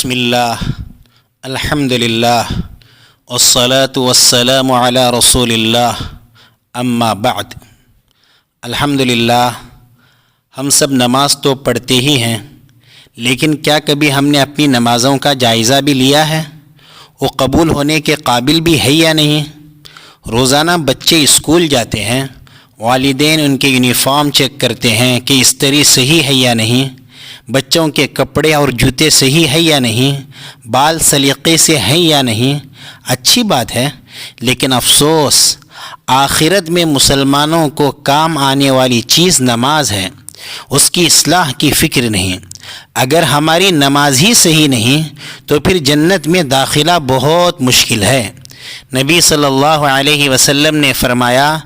بسم اللہ الحمد للہ والصلاة والسلام علی رسول اللہ اما بعد۔ الحمد للہ ہم سب نماز تو پڑھتے ہی ہیں، لیکن کیا کبھی ہم نے اپنی نمازوں کا جائزہ بھی لیا ہے؟ وہ قبول ہونے کے قابل بھی ہے یا نہیں؟ روزانہ بچے اسکول جاتے ہیں، والدین ان کے یونیفارم چیک کرتے ہیں کہ استری صحیح ہے یا نہیں، بچوں کے کپڑے اور جوتے صحیح ہے یا نہیں، بال سلیقے سے ہیں یا نہیں۔ اچھی بات ہے، لیکن افسوس آخرت میں مسلمانوں کو کام آنے والی چیز نماز ہے، اس کی اصلاح کی فکر نہیں۔ اگر ہماری نماز ہی صحیح نہیں تو پھر جنت میں داخلہ بہت مشکل ہے۔ نبی صلی اللہ علیہ وسلم نے فرمایا،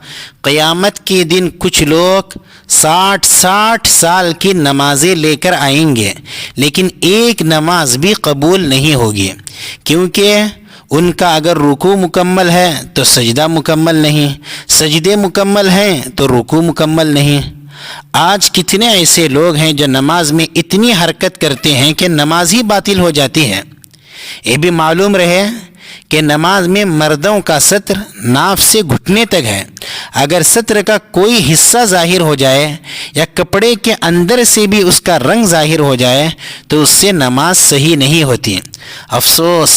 قیامت کے دن کچھ لوگ 60 سال کی نمازیں لے کر آئیں گے، لیکن ایک نماز بھی قبول نہیں ہوگی، کیونکہ ان کا اگر رکوع مکمل ہے تو سجدہ مکمل نہیں، سجدے مکمل ہیں تو رکوع مکمل نہیں۔ آج کتنے ایسے لوگ ہیں جو نماز میں اتنی حرکت کرتے ہیں کہ نماز ہی باطل ہو جاتی ہے۔ یہ بھی معلوم رہے کہ نماز میں مردوں کا ستر ناف سے گھٹنے تک ہے۔ اگر ستر کا کوئی حصہ ظاہر ہو جائے یا کپڑے کے اندر سے بھی اس کا رنگ ظاہر ہو جائے تو اس سے نماز صحیح نہیں ہوتی۔ افسوس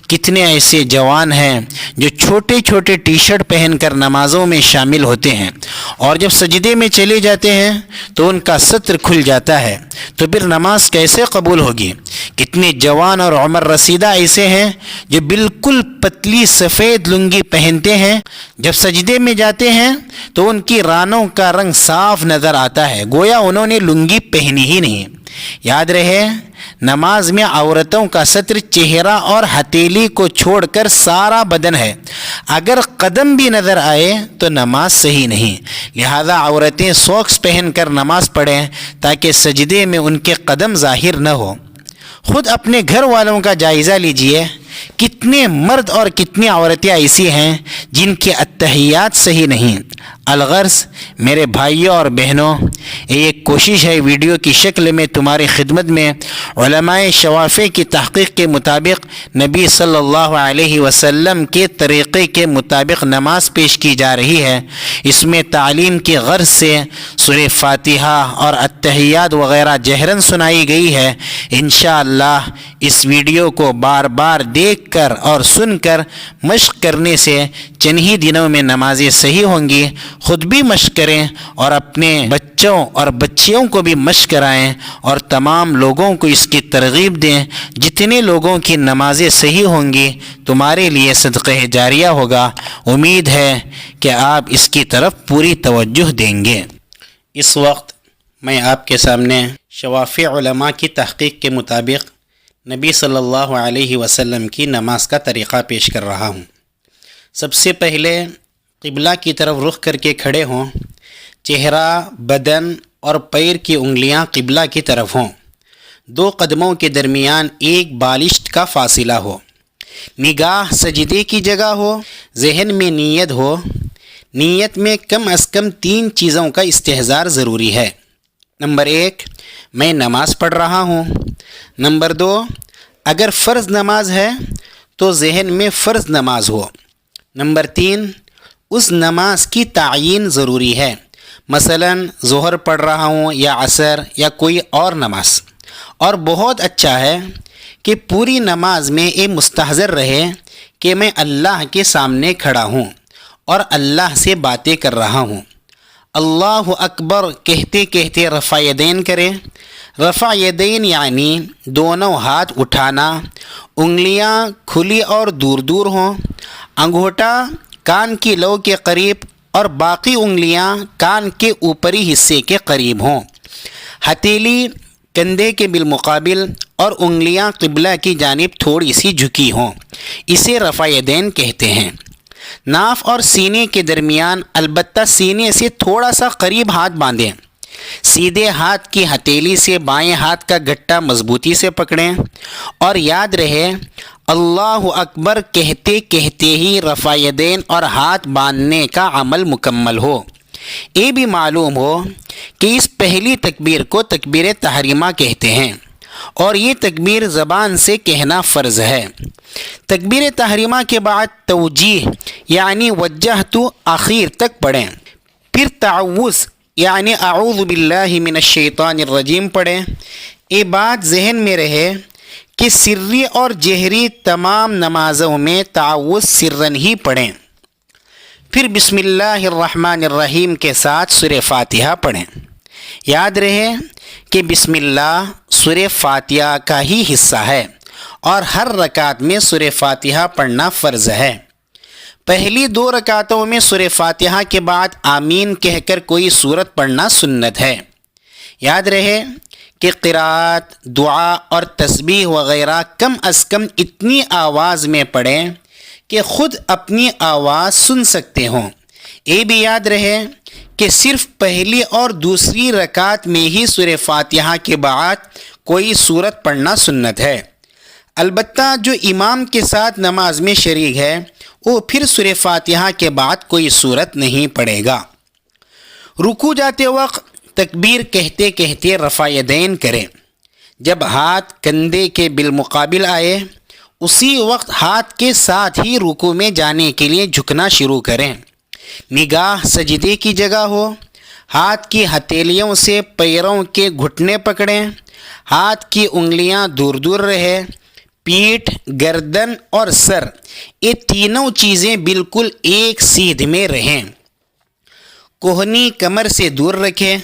کتنے ایسے جوان ہیں جو چھوٹے چھوٹے ٹی شرٹ پہن کر نمازوں میں شامل ہوتے ہیں، اور جب سجدے میں چلے جاتے ہیں تو ان کا ستر کھل جاتا ہے، تو پھر نماز کیسے قبول ہوگی؟ کتنے جوان اور عمر رسیدہ ایسے ہیں جو بالکل پتلی سفید لنگی پہنتے ہیں، جب سجدے میں جاتے ہیں تو ان کی رانوں کا رنگ صاف نظر آتا ہے، گویا انہوں نے لنگی پہنی ہی نہیں۔ یاد رہے، نماز میں عورتوں کا ستر چہرہ اور ہتھیلی کو چھوڑ کر سارا بدن ہے۔ اگر قدم بھی نظر آئے تو نماز صحیح نہیں، لہذا عورتیں سوکس پہن کر نماز پڑھیں تاکہ سجدے میں ان کے قدم ظاہر نہ ہو۔ خود اپنے گھر والوں کا جائزہ لیجئے، کتنے مرد اور کتنی عورتیں ایسی ہیں جن کے اتحیات صحیح نہیں۔ الغرض میرے بھائیوں اور بہنوں، یہ ایک کوشش ہے ویڈیو کی شکل میں تمہاری خدمت میں علماء شوافع کی تحقیق کے مطابق نبی صلی اللہ علیہ وسلم کے طریقے کے مطابق نماز پیش کی جا رہی ہے۔ اس میں تعلیم کی غرض سے سورہ فاتحہ اور اتحیات وغیرہ جہراً سنائی گئی ہے۔ انشاءاللہ اس ویڈیو کو بار بار دیکھ کر اور سن کر مشق کرنے سے چند ہی دنوں میں نمازیں صحیح ہوں گی۔ خود بھی مشق کریں اور اپنے بچوں اور بچیوں کو بھی مشق کرائیں، اور تمام لوگوں کو اس کی ترغیب دیں۔ جتنے لوگوں کی نمازیں صحیح ہوں گی تمہارے لیے صدقہ جاریہ ہوگا۔ امید ہے کہ آپ اس کی طرف پوری توجہ دیں گے۔ اس وقت میں آپ کے سامنے شوافع علماء کی تحقیق کے مطابق نبی صلی اللہ علیہ وسلم کی نماز کا طریقہ پیش کر رہا ہوں۔ سب سے پہلے قبلہ کی طرف رخ کر کے کھڑے ہوں، چہرہ، بدن اور پیر کی انگلیاں قبلہ کی طرف ہوں، 2 قدموں کے درمیان ایک بالشت کا فاصلہ ہو، نگاہ سجدے کی جگہ ہو، ذہن میں نیت ہو۔ نیت میں کم از کم 3 چیزوں کا استحضار ضروری ہے۔ نمبر 1، میں نماز پڑھ رہا ہوں۔ نمبر 2، اگر فرض نماز ہے تو ذہن میں فرض نماز ہو۔ نمبر 3، اس نماز کی تعیین ضروری ہے، مثلا ظہر پڑھ رہا ہوں یا عصر یا کوئی اور نماز۔ اور بہت اچھا ہے کہ پوری نماز میں یہ مستحضر رہے کہ میں اللہ کے سامنے کھڑا ہوں اور اللہ سے باتیں کر رہا ہوں۔ اللہ اکبر کہتے کہتے رفع یدین کریں۔ رفع یدین یعنی دونوں ہاتھ اٹھانا، انگلیاں کھلی اور دور دور ہوں، انگوٹھا کان کی لو کے قریب اور باقی انگلیاں کان کے اوپری حصے کے قریب ہوں، ہتھیلی کندھے کے بالمقابل اور انگلیاں قبلہ کی جانب تھوڑی سی جھکی ہوں، اسے رفع یدین کہتے ہیں۔ ناف اور سینے کے درمیان، البتہ سینے سے تھوڑا سا قریب ہاتھ باندھیں۔ سیدھے ہاتھ کی ہتھیلی سے بائیں ہاتھ کا گٹھا مضبوطی سے پکڑیں، اور یاد رہے اللہ اکبر کہتے کہتے ہی رفع یدین اور ہاتھ باندھنے کا عمل مکمل ہو۔ یہ بھی معلوم ہو کہ اس پہلی تکبیر کو تکبیر تحریمہ کہتے ہیں، اور یہ تکبیر زبان سے کہنا فرض ہے۔ تکبیر تحریمہ کے بعد توجیہ یعنی وجہت آخر تک پڑھیں، پھر تعوذ یعنی اعوذ باللہ من الشیطان الرجیم پڑھیں۔ یہ بات ذہن میں رہے کہ سری اور جہری تمام نمازوں میں تعوذ سرن ہی پڑھیں، پھر بسم اللہ الرحمن الرحیم کے ساتھ سورہ فاتحہ پڑھیں۔ یاد رہے کہ بسم اللہ سورہ فاتحہ کا ہی حصہ ہے اور ہر رکعت میں سورہ فاتحہ پڑھنا فرض ہے۔ پہلی 2 رکعتوں میں سورہ فاتحہ کے بعد آمین کہہ کر کوئی سورت پڑھنا سنت ہے۔ یاد رہے کہ قرات، دعا اور تسبیح وغیرہ کم از کم اتنی آواز میں پڑھیں کہ خود اپنی آواز سن سکتے ہوں۔ یہ بھی یاد رہے کہ صرف پہلی اور دوسری رکعت میں ہی سورہ فاتحہ کے بعد کوئی سورت پڑھنا سنت ہے۔ البتہ جو امام کے ساتھ نماز میں شریک ہے وہ پھر سورہ فاتحہ کے بعد کوئی سورت نہیں پڑھے گا۔ رکوع جاتے وقت تکبیر کہتے کہتے رفع یدین کریں۔ جب ہاتھ کندھے کے بالمقابل آئے اسی وقت ہاتھ کے ساتھ ہی رکوع میں جانے کے لیے جھکنا شروع کریں۔ نگاہ سجدے کی جگہ ہو، ہاتھ کی ہتھیلیوں سے پیروں کے گھٹنے پکڑیں، ہاتھ کی انگلیاں دور دور رہے، پیٹھ، گردن اور سر یہ تینوں چیزیں بالکل ایک سیدھ میں رہیں۔ کوہنی کمر سے دور رکھیں۔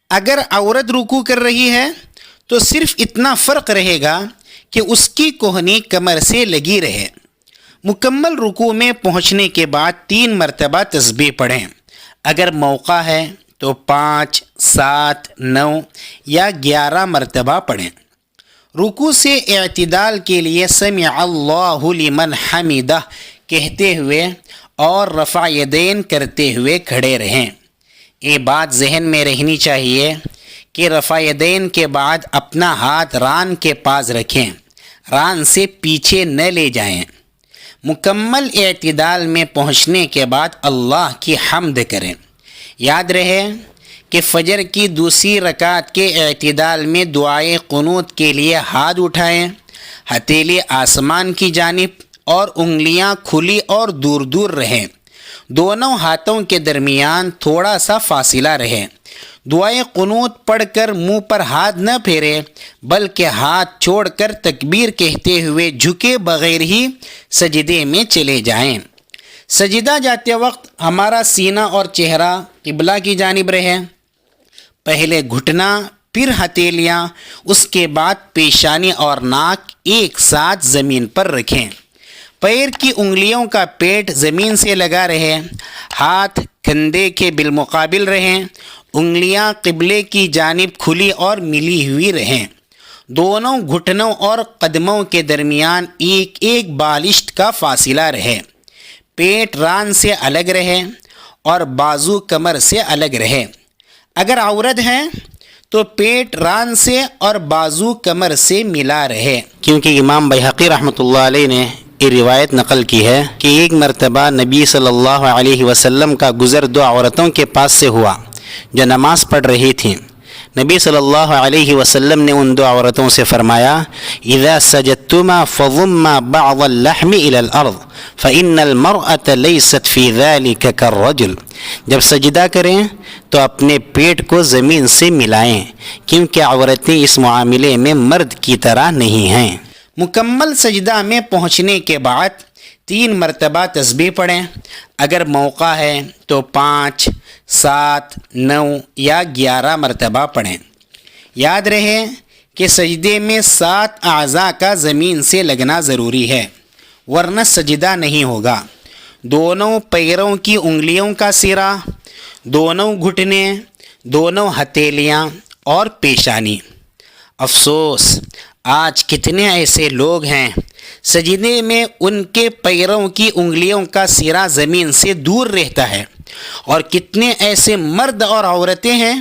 اگر عورت رکوع کر رہی ہے تو صرف اتنا فرق رہے گا کہ اس کی کوہنی کمر سے لگی رہے۔ مکمل رکوع میں پہنچنے کے بعد 3 مرتبہ تسبیح پڑھیں۔ اگر موقع ہے تو 5، 7، 9 یا 11 مرتبہ پڑھیں۔ رکوع سے اعتدال کے لیے سمع اللہ لمن حمدہ کہتے ہوئے اور رفع یدین کرتے ہوئے کھڑے رہیں۔ یہ بات ذہن میں رہنی چاہیے کہ رفع یدین کے بعد اپنا ہاتھ ران کے پاس رکھیں، ران سے پیچھے نہ لے جائیں۔ مکمل اعتدال میں پہنچنے کے بعد اللہ کی حمد کریں۔ یاد رہے کہ فجر کی دوسری رکعت کے اعتدال میں دعائے قنوت کے لیے ہاتھ اٹھائیں، ہتھیلی آسمان کی جانب اور انگلیاں کھلی اور دور دور رہیں۔ دونوں ہاتھوں کے درمیان تھوڑا سا فاصلہ رہے۔ دعائے قنوت پڑھ کر منہ پر ہاتھ نہ پھیرے بلکہ ہاتھ چھوڑ کر تکبیر کہتے ہوئے جھکے بغیر ہی سجدے میں چلے جائیں۔ سجدہ جاتے وقت ہمارا سینہ اور چہرہ قبلہ کی جانب رہے۔ پہلے گھٹنا، پھر ہتھیلیاں، اس کے بعد پیشانی اور ناک ایک ساتھ زمین پر رکھیں۔ پیر کی انگلیوں کا پیٹ زمین سے لگا رہے، ہاتھ کندھے کے بالمقابل رہیں، انگلیاں قبلے کی جانب کھلی اور ملی ہوئی رہیں۔ دونوں گھٹنوں اور قدموں کے درمیان ایک ایک بالشت کا فاصلہ رہے۔ پیٹ ران سے الگ رہے اور بازو کمر سے الگ رہے۔ اگر عورت ہے تو پیٹ ران سے اور بازو کمر سے ملا رہے، کیونکہ امام بیہقی رحمۃ اللہ علیہ نے یہ روایت نقل کی ہے کہ ایک مرتبہ نبی صلی اللہ علیہ وسلم کا گزر 2 عورتوں کے پاس سے ہوا جو نماز پڑھ رہی تھیں۔ نبی صلی اللہ علیہ وسلم نے ان 2 عورتوں سے فرمایا اذا سجدتما فضما بعض اللحم الى الارض فان المرأة ليست في ذلك كالرجل، جب سجدہ کریں تو اپنے پیٹ کو زمین سے ملائیں کیونکہ عورتیں اس معاملے میں مرد کی طرح نہیں ہیں۔ مکمل سجدہ میں پہنچنے کے بعد 3 مرتبہ تسبیح پڑھیں۔ اگر موقع ہے تو 5، 7، 9 یا 11 مرتبہ پڑھیں۔ یاد رہے کہ سجدے میں 7 اعضاء کا زمین سے لگنا ضروری ہے ورنہ سجدہ نہیں ہوگا۔ دونوں پیروں کی انگلیوں کا سرا، دونوں گھٹنے، دونوں ہتھیلیاں اور پیشانی۔ افسوس آج کتنے ایسے لوگ ہیں سجدے میں ان کے پیروں کی انگلیوں کا سرا زمین سے دور رہتا ہے، اور کتنے ایسے مرد اور عورتیں ہیں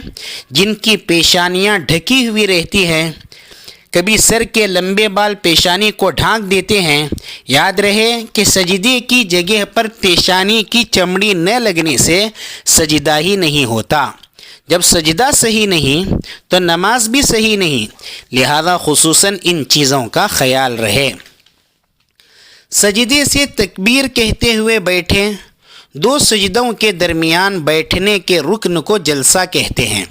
جن کی پیشانیاں ڈھکی ہوئی رہتی ہیں۔ کبھی سر کے لمبے بال پیشانی کو ڈھانک دیتے ہیں۔ یاد رہے کہ سجدے کی جگہ پر پیشانی کی چمڑی نہ لگنے سے سجدہ ہی نہیں ہوتا۔ جب سجدہ صحیح نہیں تو نماز بھی صحیح نہیں، لہذا خصوصاً ان چیزوں کا خیال رہے۔ سجدے سے تکبیر کہتے ہوئے بیٹھیں۔ دو سجدوں کے درمیان بیٹھنے کے رکن کو جلسہ کہتے ہیں۔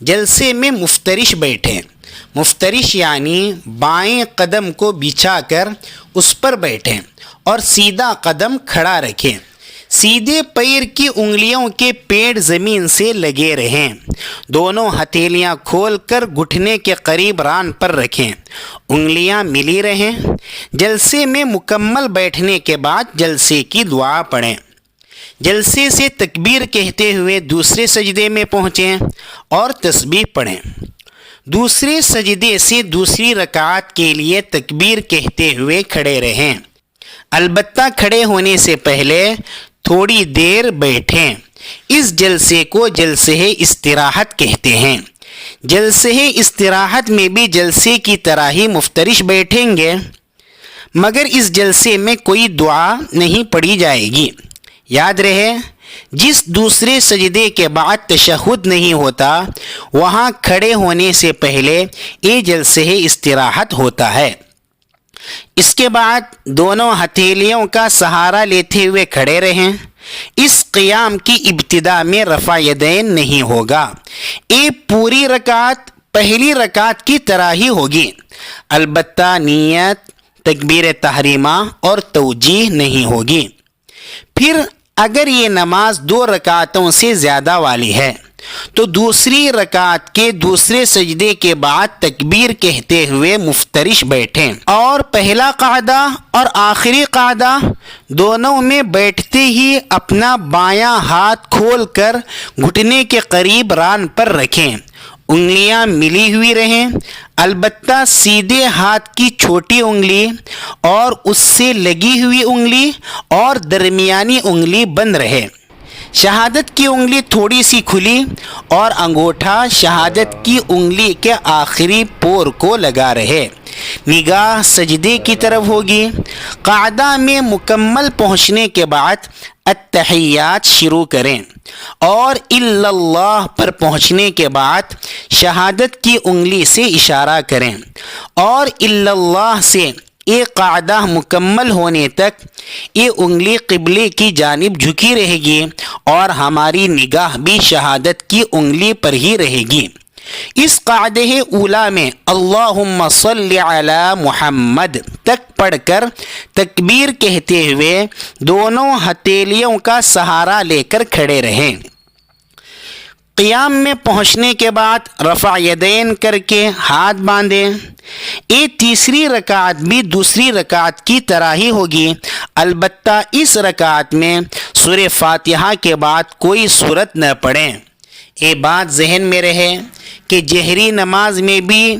جلسے میں مفترش بیٹھیں۔ مفترش یعنی بائیں قدم کو بچھا کر اس پر بیٹھیں اور سیدھا قدم کھڑا رکھیں۔ سیدھے پیر کی انگلیوں کے پیڑ زمین سے لگے رہیں۔ دونوں ہتھیلیاں کھول کر گھٹنے کے قریب ران پر رکھیں۔ انگلیاں ملی رہیں۔ جلسے میں مکمل بیٹھنے کے بعد جلسے کی دعا پڑھیں۔ جلسے سے تکبیر کہتے ہوئے دوسرے سجدے میں پہنچیں اور تسبیح پڑھیں۔ دوسرے سجدے سے دوسری رکعت کے لیے تکبیر کہتے ہوئے کھڑے رہیں، البتہ کھڑے ہونے سے پہلے تھوڑی دیر بیٹھیں۔ اس جلسے کو جلسہ استراحت کہتے ہیں۔ جلسہ استراحت میں بھی جلسے کی طرح ہی مفترش بیٹھیں گے، مگر اس جلسے میں کوئی دعا نہیں پڑھی جائے گی۔ یاد رہے، جس دوسرے سجدے کے بعد تشہد نہیں ہوتا وہاں کھڑے ہونے سے پہلے یہ جلسہ استراحت ہوتا ہے۔ اس کے بعد دونوں ہتھیلیوں کا سہارا لیتے ہوئے کھڑے رہیں۔ اس قیام کی ابتدا میں رفع یدین نہیں ہوگا۔ یہ پوری رکعت پہلی رکعت کی طرح ہی ہوگی، البتہ نیت، تکبیر تحریمہ اور توجیہ نہیں ہوگی۔ پھر اگر یہ نماز 2 رکعتوں سے زیادہ والی ہے تو دوسری رکعت کے دوسرے سجدے کے بعد تکبیر کہتے ہوئے مفترش بیٹھیں اور پہلا قاعدہ اور آخری قاعدہ دونوں میں بیٹھتے ہی اپنا بایاں ہاتھ کھول کر گھٹنے کے قریب ران پر رکھیں۔ انگلیاں ملی ہوئی رہیں، البتہ سیدھے ہاتھ کی چھوٹی انگلی اور اس سے لگی ہوئی انگلی اور درمیانی انگلی بند رہے۔ شہادت کی انگلی تھوڑی سی کھلی اور انگوٹھا شہادت کی انگلی کے آخری پور کو لگا رہے۔ نگاہ سجدے کی طرف ہوگی۔ قاعدہ میں مکمل پہنچنے کے بعد التحیات شروع کریں اور الا اللہ پر پہنچنے کے بعد شہادت کی انگلی سے اشارہ کریں اور الا اللہ سے یہ قاعدہ مکمل ہونے تک یہ انگلی قبلے کی جانب جھکی رہے گی اور ہماری نگاہ بھی شہادت کی انگلی پر ہی رہے گی۔ اس قاعدہ اولا میں اللہم صلی علی محمد تک پڑھ کر تکبیر کہتے ہوئے دونوں ہتھیلیوں کا سہارا لے کر کھڑے رہیں۔ قیام میں پہنچنے کے بعد رفع یدین کر کے ہاتھ باندھیں۔ یہ تیسری رکعت بھی دوسری رکعت کی طرح ہی ہوگی، البتہ اس رکعت میں سورہ فاتحہ کے بعد کوئی سورت نہ پڑھیں۔ یہ بات ذہن میں رہے کہ جہری نماز میں بھی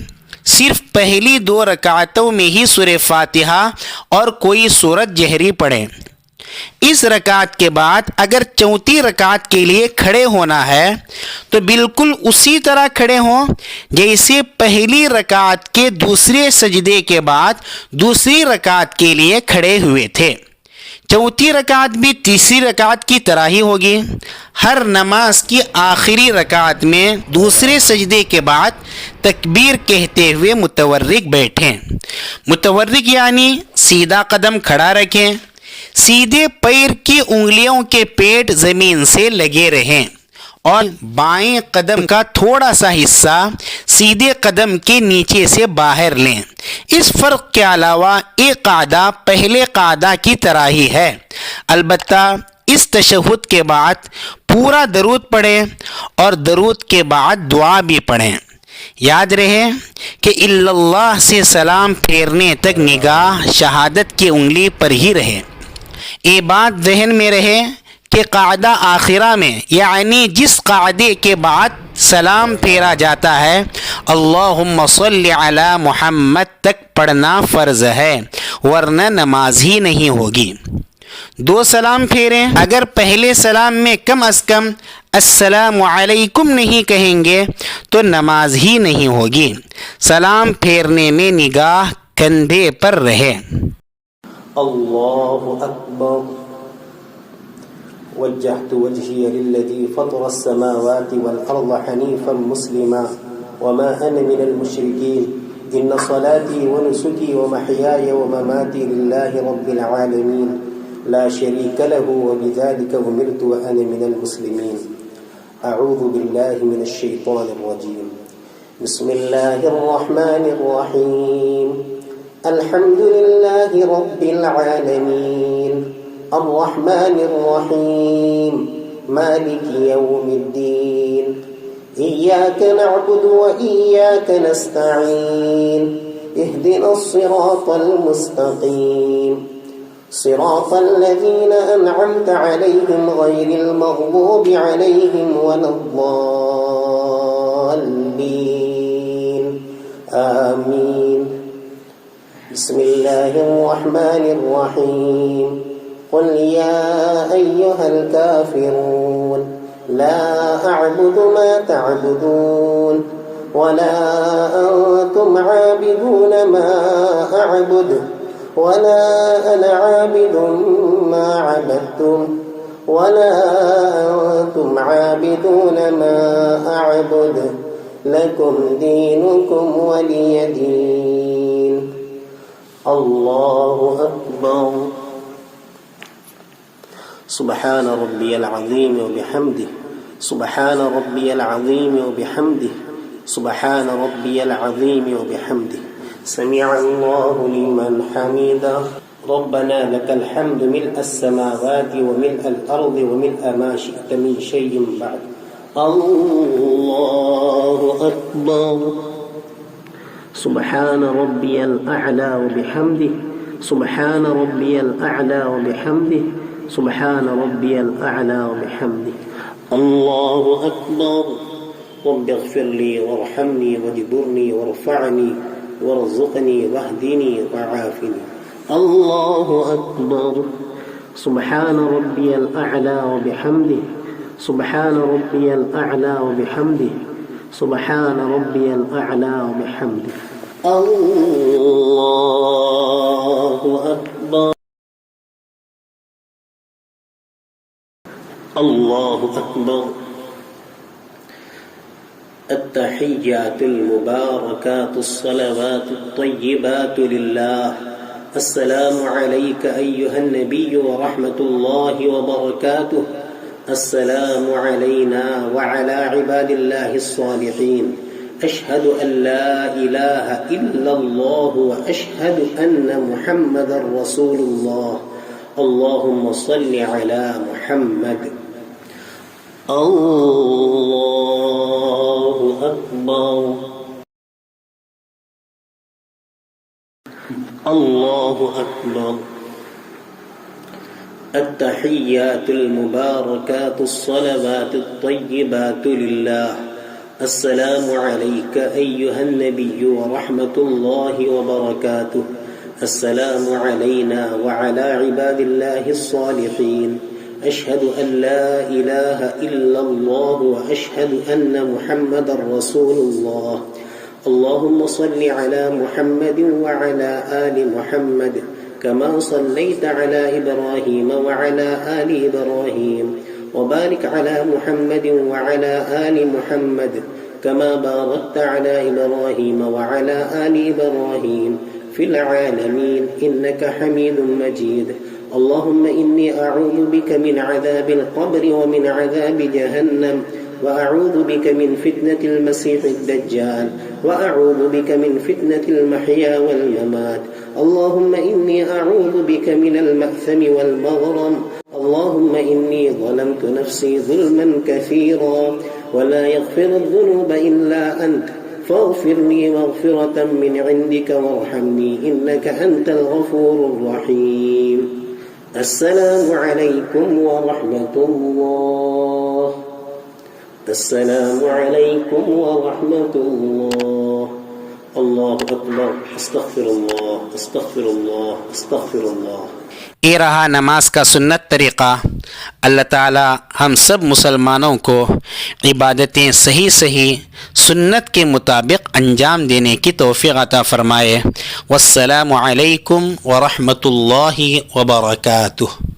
صرف پہلی 2 رکعتوں میں ہی سورہ فاتحہ اور کوئی سورت جہری پڑھیں۔ اس رکعت کے بعد اگر چوتھی رکعت کے لیے کھڑے ہونا ہے تو بالکل اسی طرح کھڑے ہوں جیسے پہلی رکعت کے دوسرے سجدے کے بعد دوسری رکعت کے لیے کھڑے ہوئے تھے۔ چوتھی رکعت بھی تیسری رکعت کی طرح ہی ہوگی۔ ہر نماز کی آخری رکعت میں دوسرے سجدے کے بعد تکبیر کہتے ہوئے متورک بیٹھیں۔ متورک یعنی سیدھا قدم کھڑا رکھیں، سیدھے پیر کی انگلیوں کے پیٹ زمین سے لگے رہیں اور بائیں قدم کا تھوڑا سا حصہ سیدھے قدم کے نیچے سے باہر لیں۔ اس فرق کے علاوہ ایک قاعدہ پہلے قاعدہ کی طرح ہی ہے، البتہ اس تشہد کے بعد پورا درود پڑھیں اور درود کے بعد دعا بھی پڑھیں۔ یاد رہے کہ الا اللہ سے سلام پھیرنے تک نگاہ شہادت کی انگلی پر ہی رہے۔ یہ بات ذہن میں رہے کہ قاعدہ آخرہ میں یعنی جس قاعدے کے بعد سلام پھیرا جاتا ہے اللہم صلی علی محمد تک پڑھنا فرض ہے، ورنہ نماز ہی نہیں ہوگی۔ 2 سلام پھیریں، اگر پہلے سلام میں کم از کم السلام علیکم نہیں کہیں گے تو نماز ہی نہیں ہوگی۔ سلام پھیرنے میں نگاہ کندھے پر رہے۔ اللہ اکبر وجهت وجهي للذي فطر السماوات والأرض حنيفا مسلما وما أنا من المشركين إن صلاتي ونسكي ومحياي ومماتي لله رب العالمين لا شريك له وبذلك أمرت وأنا من المسلمين. أعوذ بالله من الشيطان الرجيم. بسم الله الرحمن الرحيم. الحمد لله رب العالمين الرحمن الرحيم مالك يوم الدين إياك نعبد وإياك نستعين اهدنا الصراط المستقيم صراط الذين أنعمت عليهم غير المغضوب عليهم ولا الضالين آمين. بسم الله الرحمن الرحيم. قل يا أيها الكافرون لا أعبد ما تعبدون ولا أنتم عابدون ما أعبد ولا أنا عابد ما عبدتم ولا أنتم عابدون ما أعبد لكم دينكم ولي دين. الله أكبر. سبحان ربي العظيم وبحمده سبحان ربي العظيم وبحمده سبحان ربي العظيم وبحمده سمع الله لمن حمده. ربنا لك الحمد ملء السماوات وملء الأرض وملء ما شئت من شيء بعد. الله أكبر. سبحان ربي الأعلى وبحمده سبحان ربي الأعلى وبحمده سبحان ربي الأعلى وبحمده. الله أكبر. رب اغفر لي وارحمني واجبرني وارفعني وارزقني واهدني وعافني. الله أكبر. سبحان ربي الأعلى وبحمده سبحان ربي الأعلى وبحمده سبحان ربي الأعلى وبحمده. الله أكبر. الله أكبر. التحيات المباركات الصلوات الطيبات لله. السلام عليك أيها النبي ورحمة الله وبركاته. السلام علينا وعلى عباد الله الصالحين. أشهد أن لا إله إلا الله وأشهد أن محمدا رسول الله. اللهم صل على محمد. الله أكبر. الله أكبر. التحيات المباركات الصلوات الطيبات لله. السلام عليك أيها النبي ورحمة الله وبركاته. السلام علينا وعلى عباد الله الصالحين. أشهد أن لا إله إلا الله وأشهد أن محمدا رسول الله. اللهم صل على محمد وعلى آل محمد كما صليت على إبراهيم وعلى آل إبراهيم وبارك على محمد وعلى آل محمد كما باركت على إبراهيم وعلى آل إبراهيم في العالمين إنك حميد مجيد. اللهم إني أعوذ بك من عذاب القبر ومن عذاب جهنم وأعوذ بك من فتنة المسيح الدجال وأعوذ بك من فتنة المحيا والممات. اللهم إني أعوذ بك من المأثم والمغرم. اللهم إني ظلمت نفسي ظلما كثيرا ولا يغفر الذنوب إلا أنت فاغفر لي مغفرة من عندك وارحمني إنك أنت الغفور الرحيم. السلام عليكم ورحمة الله. السلام عليكم ورحمة الله. الله أكبر. استغفر الله استغفر الله استغفر الله. یہ رہا نماز کا سنت طریقہ. اللہ تعالی ہم سب مسلمانوں کو عبادتیں صحیح سنت کے مطابق انجام دینے کی توفیق عطا فرمائے. والسلام علیکم ورحمۃ اللہ وبرکاتہ.